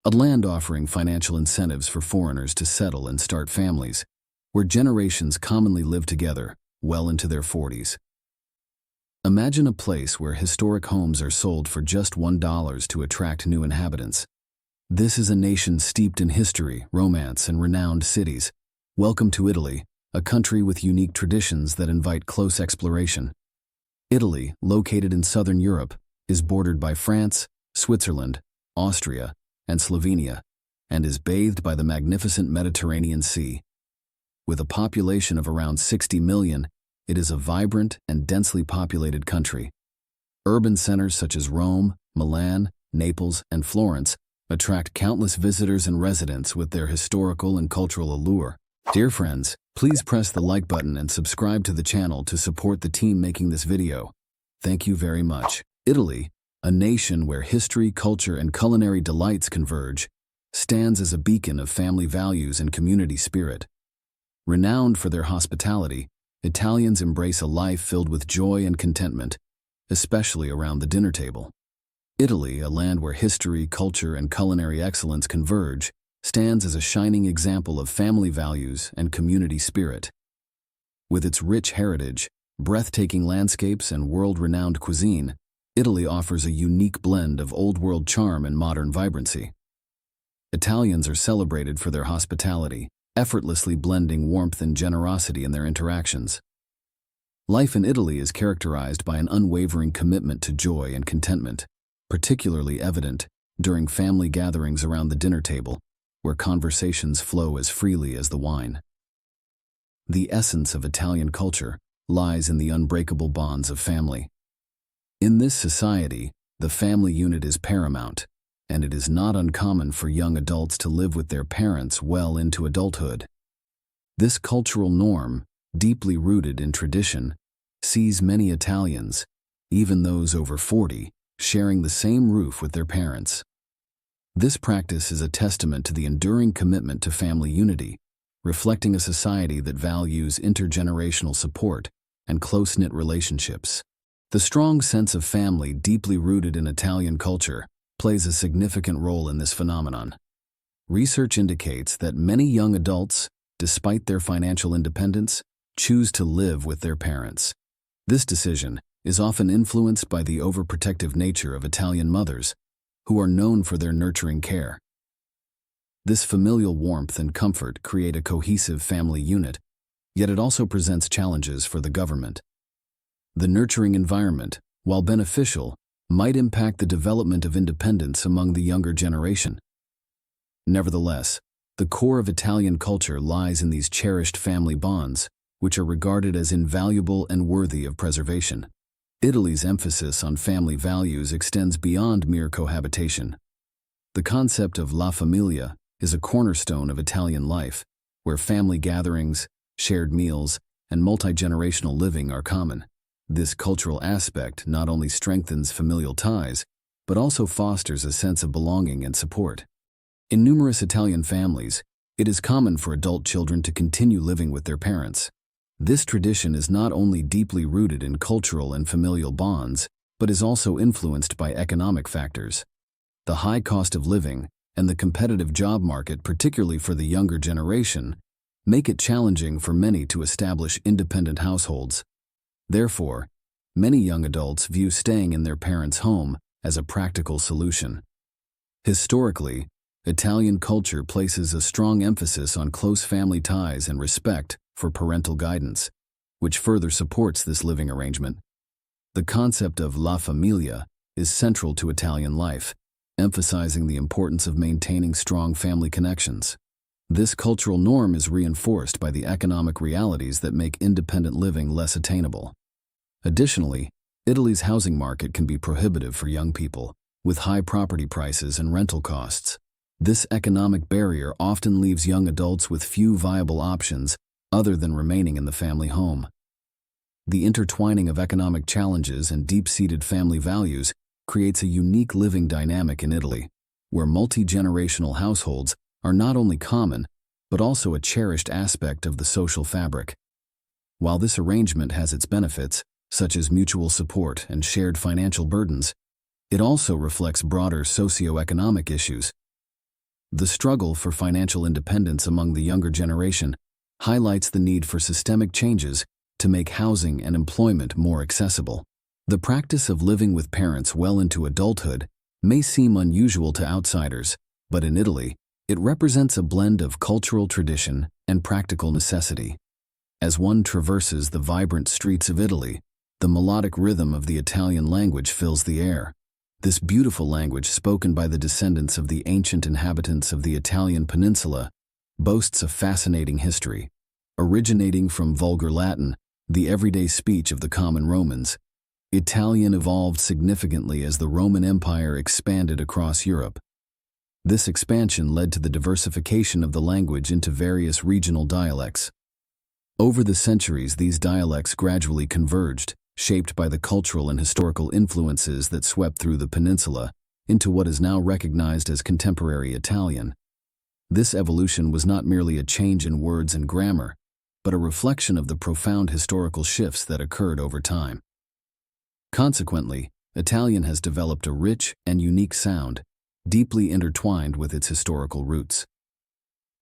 a land offering financial incentives for foreigners to settle and start families, where generations commonly live together well into their 40s. Imagine a place where historic homes are sold for just $1 to attract new inhabitants. This is a nation steeped in history, romance, and renowned cities. Welcome to Italy, a country with unique traditions that invite close exploration. Italy, located in southern Europe, is bordered by France, Switzerland, Austria, and Slovenia, and is bathed by the magnificent Mediterranean Sea. With a population of around 60 million, it is a vibrant and densely populated country. Urban centers such as Rome, Milan, Naples, and Florence attract countless visitors and residents with their historical and cultural allure. Dear friends, please press the like button and subscribe to the channel to support the team making this video. Thank you very much. Italy, a nation where history, culture, and culinary delights converge, stands as a beacon of family values and community spirit. Renowned for their hospitality, Italians embrace a life filled with joy and contentment, especially around the dinner table. Italy, a land where history, culture, and culinary excellence converge, stands as a shining example of family values and community spirit. With its rich heritage, breathtaking landscapes, and world-renowned cuisine, Italy offers a unique blend of old-world charm and modern vibrancy. Italians are celebrated for their hospitality, effortlessly blending warmth and generosity in their interactions. Life in Italy is characterized by an unwavering commitment to joy and contentment, particularly evident during family gatherings around the dinner table, where conversations flow as freely as the wine. The essence of Italian culture lies in the unbreakable bonds of family. In this society, the family unit is paramount, and it is not uncommon for young adults to live with their parents well into adulthood. This cultural norm, deeply rooted in tradition, sees many Italians, even those over 40, sharing the same roof with their parents. This practice is a testament to the enduring commitment to family unity, reflecting a society that values intergenerational support and close-knit relationships. The strong sense of family deeply rooted in Italian culture plays a significant role in this phenomenon. Research indicates that many young adults, despite their financial independence, choose to live with their parents. This decision is often influenced by the overprotective nature of Italian mothers, who are known for their nurturing care. This familial warmth and comfort create a cohesive family unit, yet it also presents challenges for the government. The nurturing environment, while beneficial, might impact the development of independence among the younger generation. Nevertheless, the core of Italian culture lies in these cherished family bonds, which are regarded as invaluable and worthy of preservation. Italy's emphasis on family values extends beyond mere cohabitation. The concept of La Famiglia is a cornerstone of Italian life, where family gatherings, shared meals, and multi-generational living are common. This cultural aspect not only strengthens familial ties, but also fosters a sense of belonging and support. In numerous Italian families, it is common for adult children to continue living with their parents. This tradition is not only deeply rooted in cultural and familial bonds, but is also influenced by economic factors. The high cost of living and the competitive job market, particularly for the younger generation, make it challenging for many to establish independent households. Therefore, many young adults view staying in their parents' home as a practical solution. Historically, Italian culture places a strong emphasis on close family ties and respect for parental guidance, which further supports this living arrangement. The concept of La Famiglia is central to Italian life, emphasizing the importance of maintaining strong family connections. This cultural norm is reinforced by the economic realities that make independent living less attainable. Additionally, Italy's housing market can be prohibitive for young people, with high property prices and rental costs. This economic barrier often leaves young adults with few viable options other than remaining in the family home. The intertwining of economic challenges and deep-seated family values creates a unique living dynamic in Italy, where multi-generational households are not only common, but also a cherished aspect of the social fabric. While this arrangement has its benefits, such as mutual support and shared financial burdens, it also reflects broader socio-economic issues. The struggle for financial independence among the younger generation highlights the need for systemic changes to make housing and employment more accessible. The practice of living with parents well into adulthood may seem unusual to outsiders, but in Italy, it represents a blend of cultural tradition and practical necessity. As one traverses the vibrant streets of Italy, the melodic rhythm of the Italian language fills the air. This beautiful language, spoken by the descendants of the ancient inhabitants of the Italian peninsula, boasts a fascinating history. Originating from vulgar Latin, the everyday speech of the common Romans, Italian evolved significantly as the Roman Empire expanded across Europe. This expansion led to the diversification of the language into various regional dialects. Over the centuries, these dialects gradually converged, shaped by the cultural and historical influences that swept through the peninsula into what is now recognized as contemporary Italian. This evolution was not merely a change in words and grammar, but a reflection of the profound historical shifts that occurred over time. Consequently, Italian has developed a rich and unique sound, deeply intertwined with its historical roots.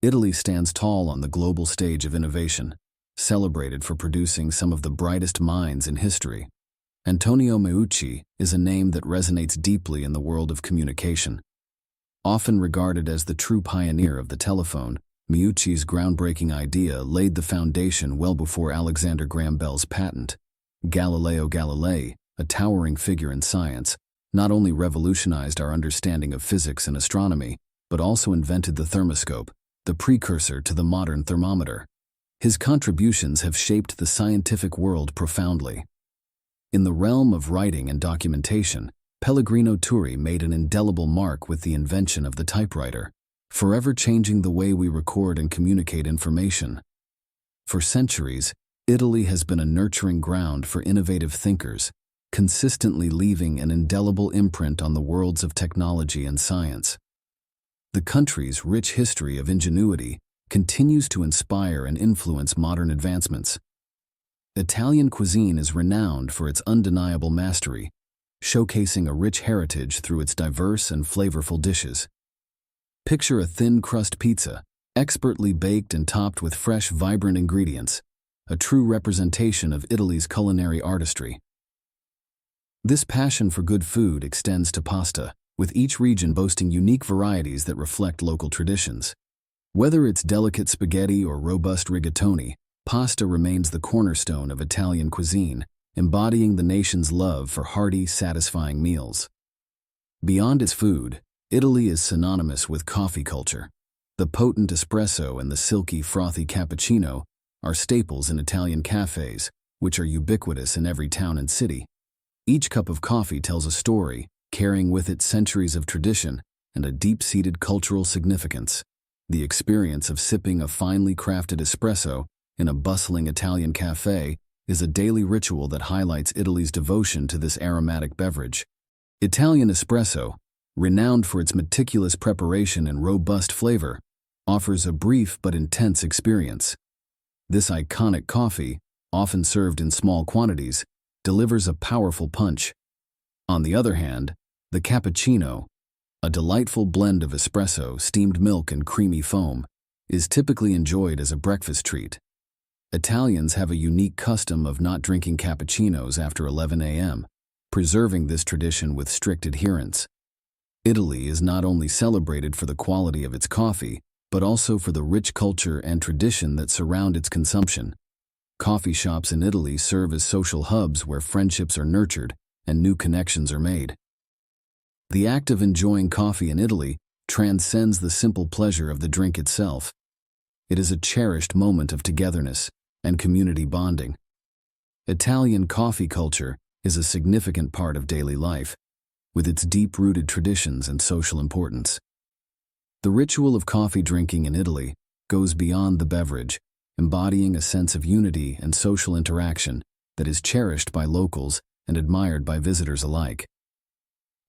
Italy stands tall on the global stage of innovation, celebrated for producing some of the brightest minds in history. Antonio Meucci is a name that resonates deeply in the world of communication. Often regarded as the true pioneer of the telephone, Meucci's groundbreaking idea laid the foundation well before Alexander Graham Bell's patent. Galileo Galilei, a towering figure in science, not only revolutionized our understanding of physics and astronomy, but also invented the thermoscope, the precursor to the modern thermometer. His contributions have shaped the scientific world profoundly. In the realm of writing and documentation, Pellegrino Turri made an indelible mark with the invention of the typewriter, forever changing the way we record and communicate information. For centuries, Italy has been a nurturing ground for innovative thinkers, consistently leaving an indelible imprint on the worlds of technology and science. The country's rich history of ingenuity continues to inspire and influence modern advancements. Italian cuisine is renowned for its undeniable mastery, showcasing a rich heritage through its diverse and flavorful dishes. Picture a thin-crust pizza, expertly baked and topped with fresh, vibrant ingredients, a true representation of Italy's culinary artistry. This passion for good food extends to pasta, with each region boasting unique varieties that reflect local traditions. Whether it's delicate spaghetti or robust rigatoni, pasta remains the cornerstone of Italian cuisine, embodying the nation's love for hearty, satisfying meals. Beyond its food, Italy is synonymous with coffee culture. The potent espresso and the silky, frothy cappuccino are staples in Italian cafes, which are ubiquitous in every town and city. Each cup of coffee tells a story, carrying with it centuries of tradition and a deep-seated cultural significance. The experience of sipping a finely crafted espresso in a bustling Italian cafe is a daily ritual that highlights Italy's devotion to this aromatic beverage. Italian espresso, renowned for its meticulous preparation and robust flavor, offers a brief but intense experience. This iconic coffee, often served in small quantities, delivers a powerful punch. On the other hand, the cappuccino, a delightful blend of espresso, steamed milk, and creamy foam, is typically enjoyed as a breakfast treat. Italians have a unique custom of not drinking cappuccinos after 11 a.m., preserving this tradition with strict adherence. Italy is not only celebrated for the quality of its coffee, but also for the rich culture and tradition that surround its consumption. Coffee shops in Italy serve as social hubs where friendships are nurtured and new connections are made. The act of enjoying coffee in Italy transcends the simple pleasure of the drink itself. It is a cherished moment of togetherness and community bonding. Italian coffee culture is a significant part of daily life, with its deep-rooted traditions and social importance. The ritual of coffee drinking in Italy goes beyond the beverage, embodying a sense of unity and social interaction that is cherished by locals and admired by visitors alike.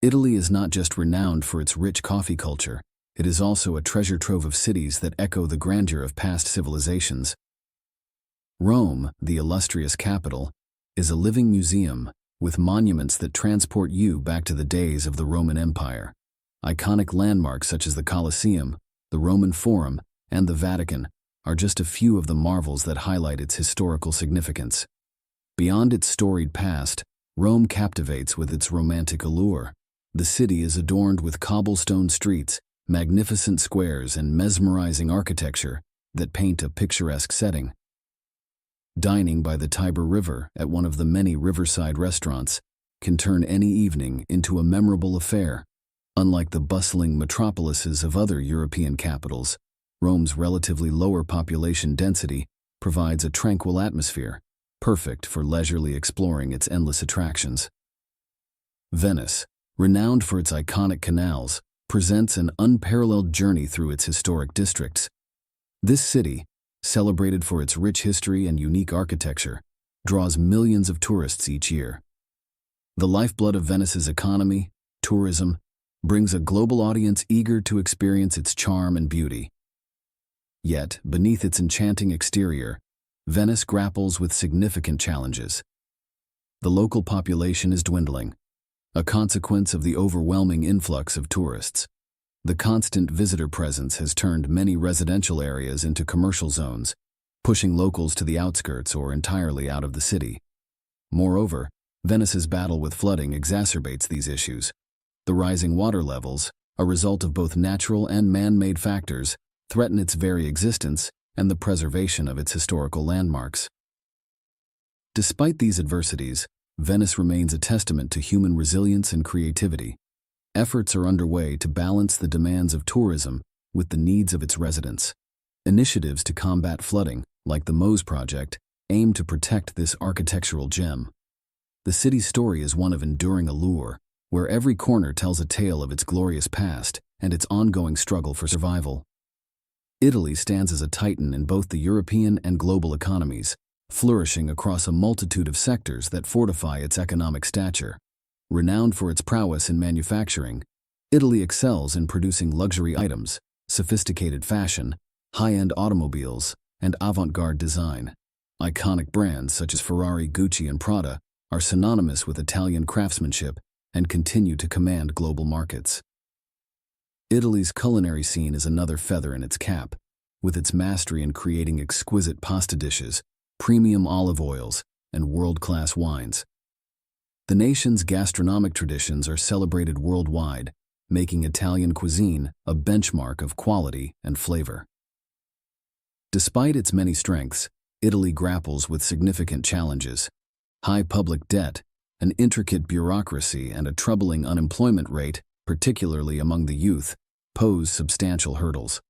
Italy is not just renowned for its rich coffee culture, it is also a treasure trove of cities that echo the grandeur of past civilizations. Rome, the illustrious capital, is a living museum with monuments that transport you back to the days of the Roman Empire. Iconic landmarks such as the Colosseum, the Roman Forum, and the Vatican are just a few of the marvels that highlight its historical significance. Beyond its storied past, Rome captivates with its romantic allure. The city is adorned with cobblestone streets, magnificent squares, and mesmerizing architecture that paint a picturesque setting. Dining by the Tiber River at one of the many riverside restaurants can turn any evening into a memorable affair. Unlike the bustling metropolises of other European capitals, Rome's relatively lower population density provides a tranquil atmosphere, perfect for leisurely exploring its endless attractions. Venice, renowned for its iconic canals, presents an unparalleled journey through its historic districts. This city, celebrated for its rich history and unique architecture, draws millions of tourists each year. The lifeblood of Venice's economy, tourism, brings a global audience eager to experience its charm and beauty. Yet, beneath its enchanting exterior, Venice grapples with significant challenges. The local population is dwindling, a consequence of the overwhelming influx of tourists. The constant visitor presence has turned many residential areas into commercial zones, pushing locals to the outskirts or entirely out of the city. Moreover, Venice's battle with flooding exacerbates these issues. The rising water levels, a result of both natural and man-made factors, threaten its very existence and the preservation of its historical landmarks. Despite these adversities, Venice remains a testament to human resilience and creativity. Efforts are underway to balance the demands of tourism with the needs of its residents. Initiatives to combat flooding, like the Mose Project, aim to protect this architectural gem. The city's story is one of enduring allure, where every corner tells a tale of its glorious past and its ongoing struggle for survival. Italy stands as a titan in both the European and global economies, flourishing across a multitude of sectors that fortify its economic stature. Renowned for its prowess in manufacturing, Italy excels in producing luxury items, sophisticated fashion, high-end automobiles, and avant-garde design. Iconic brands such as Ferrari, Gucci, and Prada are synonymous with Italian craftsmanship and continue to command global markets. Italy's culinary scene is another feather in its cap, with its mastery in creating exquisite pasta dishes, premium olive oils, and world-class wines. The nation's gastronomic traditions are celebrated worldwide, making Italian cuisine a benchmark of quality and flavor. Despite its many strengths, Italy grapples with significant challenges. High public debt, an intricate bureaucracy, and a troubling unemployment rate, particularly among the youth, pose substantial hurdles.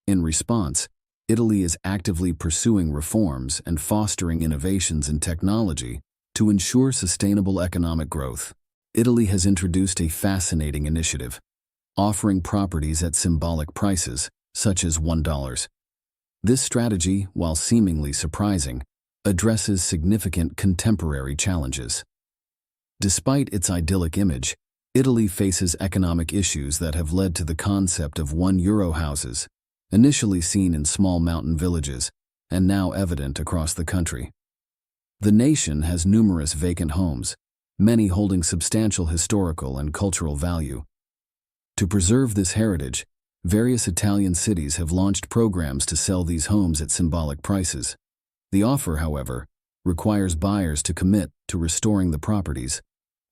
In response, Italy is actively pursuing reforms and fostering innovations in technology to ensure sustainable economic growth. Italy has introduced a fascinating initiative, offering properties at symbolic prices, such as $1. This strategy, while seemingly surprising, addresses significant contemporary challenges. Despite its idyllic image, Italy faces economic issues that have led to the concept of €1 houses, initially seen in small mountain villages, and now evident across the country. The nation has numerous vacant homes, many holding substantial historical and cultural value. To preserve this heritage, various Italian cities have launched programs to sell these homes at symbolic prices. The offer, however, requires buyers to commit to restoring the properties,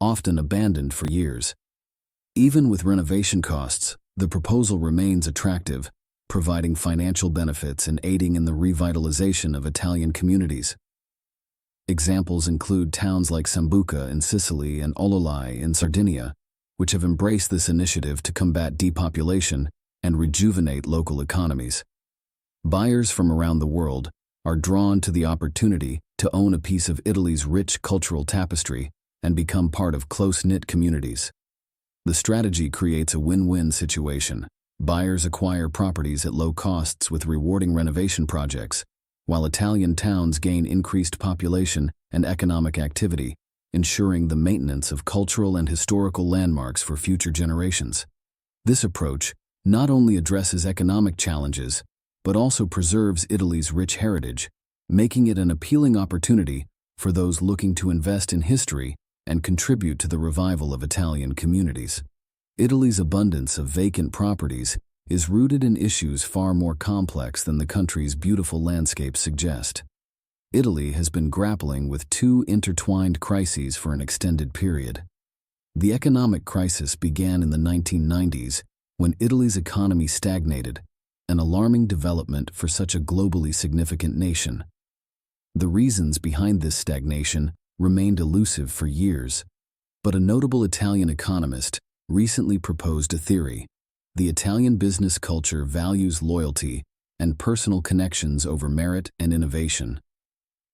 often abandoned for years. Even with renovation costs, the proposal remains attractive, providing financial benefits and aiding in the revitalization of Italian communities. Examples include towns like Sambuca in Sicily and Ololai in Sardinia, which have embraced this initiative to combat depopulation and rejuvenate local economies. Buyers from around the world are drawn to the opportunity to own a piece of Italy's rich cultural tapestry and become part of close-knit communities. The strategy creates a win-win situation. Buyers acquire properties at low costs with rewarding renovation projects, while Italian towns gain increased population and economic activity, ensuring the maintenance of cultural and historical landmarks for future generations. This approach not only addresses economic challenges, but also preserves Italy's rich heritage, making it an appealing opportunity for those looking to invest in history and contribute to the revival of Italian communities. Italy's abundance of vacant properties is rooted in issues far more complex than the country's beautiful landscapes suggest. Italy has been grappling with two intertwined crises for an extended period. The economic crisis began in the 1990s, when Italy's economy stagnated, an alarming development for such a globally significant nation. The reasons behind this stagnation remained elusive for years, but a notable Italian economist recently proposed a theory. The Italian business culture values loyalty and personal connections over merit and innovation.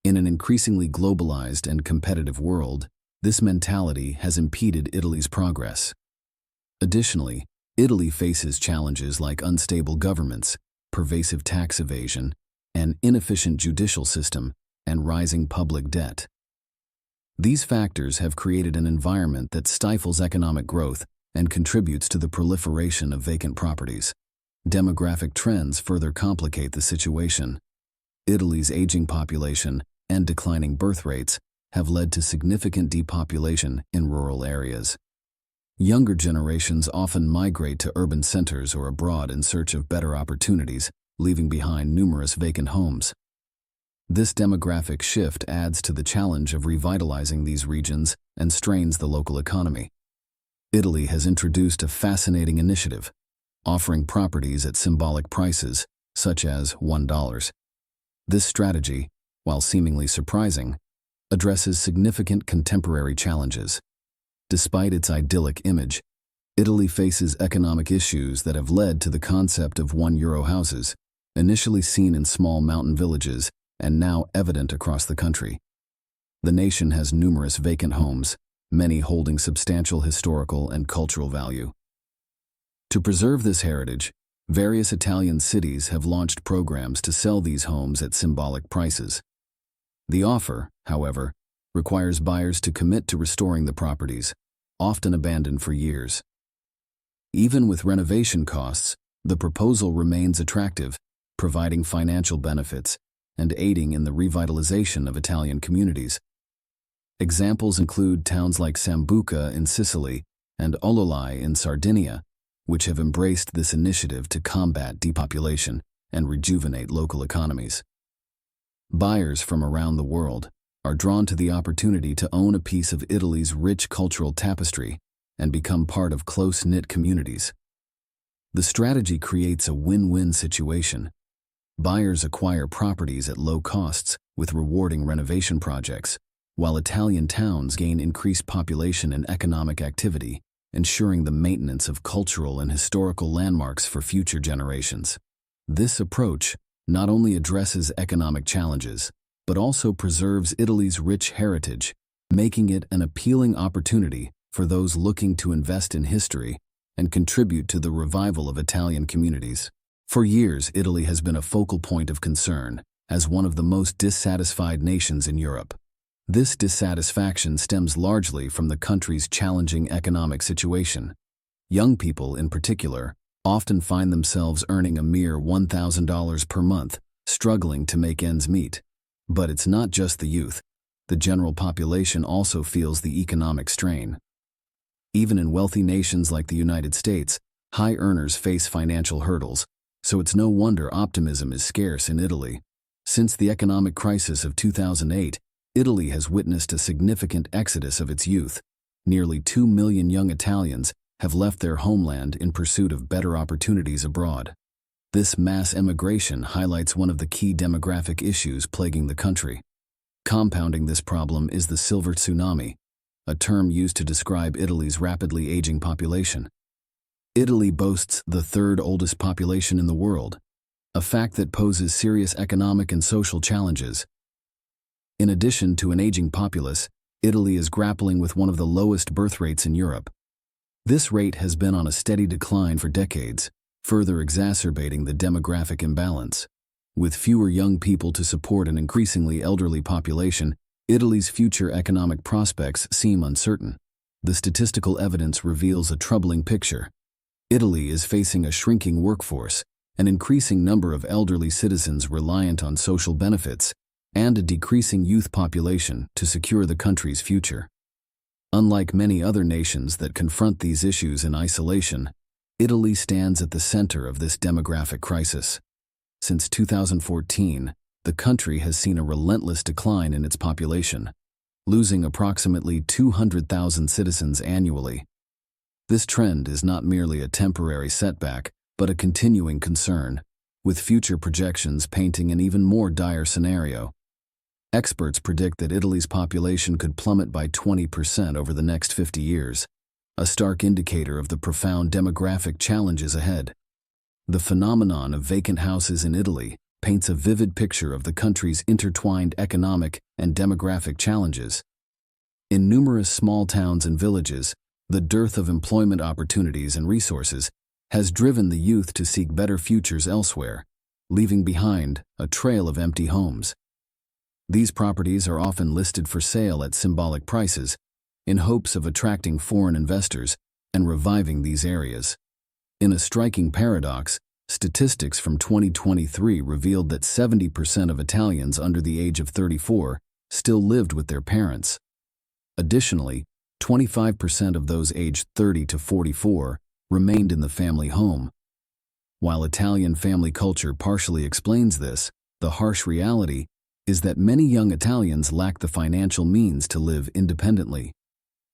In an increasingly globalized and competitive world, this mentality has impeded Italy's progress. Additionally, Italy faces challenges like unstable governments, pervasive tax evasion, an inefficient judicial system, and rising public debt. These factors have created an environment that stifles economic growth and contributes to the proliferation of vacant properties. Demographic trends further complicate the situation. Italy's aging population and declining birth rates have led to significant depopulation in rural areas. Younger generations often migrate to urban centers or abroad in search of better opportunities, leaving behind numerous vacant homes. This demographic shift adds to the challenge of revitalizing these regions and strains the local economy. Italy has introduced a fascinating initiative, offering properties at symbolic prices, such as $1. This strategy, while seemingly surprising, addresses significant contemporary challenges. Despite its idyllic image, Italy faces economic issues that have led to the concept of €1 houses, initially seen in small mountain villages and now evident across the country. The nation has numerous vacant homes, many holding substantial historical and cultural value. To preserve this heritage, various Italian cities have launched programs to sell these homes at symbolic prices. The offer, however, requires buyers to commit to restoring the properties, often abandoned for years. Even with renovation costs, the proposal remains attractive, providing financial benefits and aiding in the revitalization of Italian communities. Examples include towns like Sambuca in Sicily and Ololai in Sardinia, which have embraced this initiative to combat depopulation and rejuvenate local economies. Buyers from around the world are drawn to the opportunity to own a piece of Italy's rich cultural tapestry and become part of close-knit communities. The strategy creates a win-win situation. Buyers acquire properties at low costs with rewarding renovation projects, while Italian towns gain increased population and economic activity, ensuring the maintenance of cultural and historical landmarks for future generations. This approach not only addresses economic challenges, but also preserves Italy's rich heritage, making it an appealing opportunity for those looking to invest in history and contribute to the revival of Italian communities. For years, Italy has been a focal point of concern as one of the most dissatisfied nations in Europe. This dissatisfaction stems largely from the country's challenging economic situation. Young people, in particular, often find themselves earning a mere $1,000 per month, struggling to make ends meet. But it's not just the youth. The general population also feels the economic strain. Even in wealthy nations like the United States, high earners face financial hurdles, so it's no wonder optimism is scarce in Italy. Since the economic crisis of 2008, Italy has witnessed a significant exodus of its youth. Nearly 2 million young Italians have left their homeland in pursuit of better opportunities abroad. This mass emigration highlights one of the key demographic issues plaguing the country. Compounding this problem is the silver tsunami, a term used to describe Italy's rapidly aging population. Italy boasts the third oldest population in the world, a fact that poses serious economic and social challenges. In addition to an aging populace, Italy is grappling with one of the lowest birth rates in Europe. This rate has been on a steady decline for decades, further exacerbating the demographic imbalance. With fewer young people to support an increasingly elderly population, Italy's future economic prospects seem uncertain. The statistical evidence reveals a troubling picture. Italy is facing a shrinking workforce, an increasing number of elderly citizens reliant on social benefits, and a decreasing youth population to secure the country's future. Unlike many other nations that confront these issues in isolation, Italy stands at the center of this demographic crisis. Since 2014, the country has seen a relentless decline in its population, losing approximately 200,000 citizens annually. This trend is not merely a temporary setback, but a continuing concern, with future projections painting an even more dire scenario. Experts predict that Italy's population could plummet by 20% over the next 50 years, a stark indicator of the profound demographic challenges ahead. The phenomenon of vacant houses in Italy paints a vivid picture of the country's intertwined economic and demographic challenges. In numerous small towns and villages, the dearth of employment opportunities and resources has driven the youth to seek better futures elsewhere, leaving behind a trail of empty homes. These properties are often listed for sale at symbolic prices, in hopes of attracting foreign investors and reviving these areas. In a striking paradox, statistics from 2023 revealed that 70% of Italians under the age of 34 still lived with their parents. Additionally, 25% of those aged 30 to 44 remained in the family home. While Italian family culture partially explains this, the harsh reality is that many young Italians lack the financial means to live independently.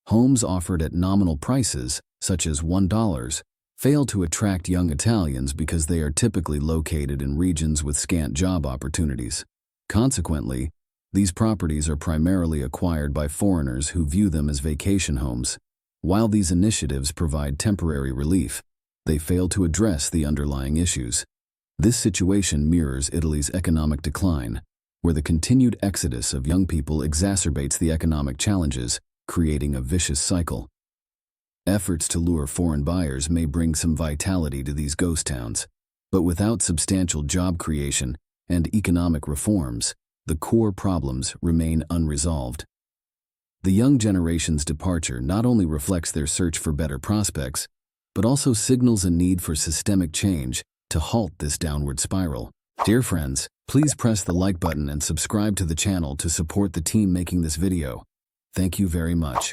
Homes offered at nominal prices, such as $1, fail to attract young Italians because they are typically located in regions with scant job opportunities. Consequently, these properties are primarily acquired by foreigners who view them as vacation homes. While these initiatives provide temporary relief, they fail to address the underlying issues. This situation mirrors Italy's economic decline, where the continued exodus of young people exacerbates the economic challenges, creating a vicious cycle. Efforts to lure foreign buyers may bring some vitality to these ghost towns, but without substantial job creation and economic reforms, the core problems remain unresolved. The young generation's departure not only reflects their search for better prospects, but also signals a need for systemic change to halt this downward spiral. Dear friends, please press the like button and subscribe to the channel to support the team making this video. Thank you very much.